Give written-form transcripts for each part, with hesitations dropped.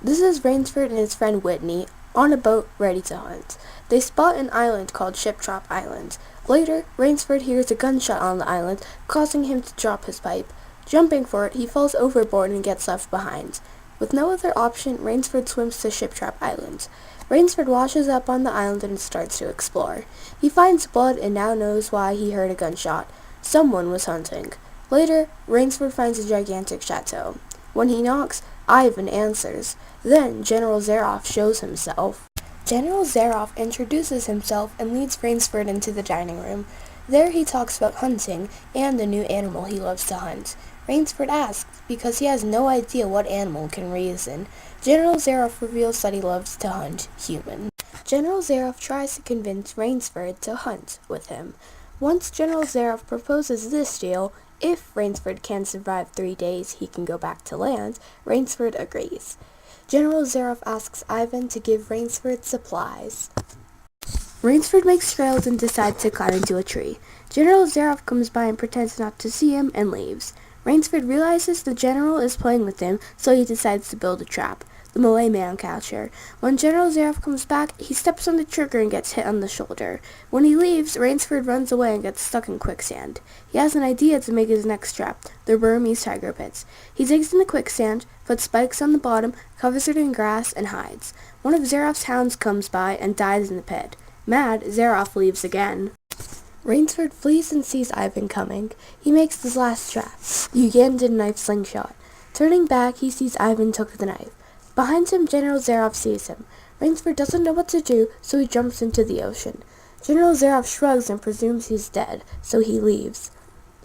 This is Rainsford and his friend Whitney on a boat ready to hunt. They spot an island called Shiptrap Island. Later, Rainsford hears a gunshot on the island, causing him to drop his pipe. Jumping for it, he falls overboard and gets left behind. With no other option, Rainsford swims to Shiptrap Island. Rainsford washes up on the island and starts to explore. He finds blood and now knows why he heard a gunshot. Someone was hunting. Later, Rainsford finds a gigantic chateau. When he knocks, Ivan answers. Then General Zaroff shows himself. General Zaroff introduces himself and leads Rainsford into the dining room. There he talks about hunting and the new animal he loves to hunt. Rainsford asks because he has no idea what animal can reason. General Zaroff reveals that he loves to hunt humans. General Zaroff tries to convince Rainsford to hunt with him. Once General Zaroff proposes this deal, if Rainsford can survive 3 days, he can go back to land. Rainsford agrees. General Zaroff asks Ivan to give Rainsford supplies. Rainsford makes trails and decides to climb into a tree. General Zaroff comes by and pretends not to see him and leaves. Rainsford realizes the general is playing with him, so he decides to build a trap. The Malay man catcher. When General Zaroff comes back, he steps on the trigger and gets hit on the shoulder. When he leaves, Rainsford runs away and gets stuck in quicksand. He has an idea to make his next trap, the Burmese tiger pits. He digs in the quicksand, puts spikes on the bottom, covers it in grass, and hides. One of Zaroff's hounds comes by and dies in the pit. Mad, Zaroff leaves again. Rainsford flees and sees Ivan coming. He makes his last trap, the Ugandan knife slingshot. Turning back, he sees Ivan took the knife. Behind him, General Zaroff sees him. Rainsford doesn't know what to do, so he jumps into the ocean. General Zaroff shrugs and presumes he's dead, so he leaves.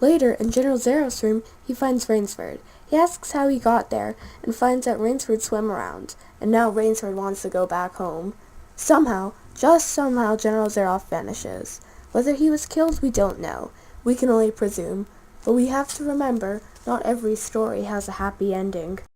Later, in General Zaroff's room, he finds Rainsford. He asks how he got there, and finds out Rainsford swam around, and now Rainsford wants to go back home. Somehow, just somehow, General Zaroff vanishes. Whether he was killed, we don't know. We can only presume. But we have to remember, not every story has a happy ending.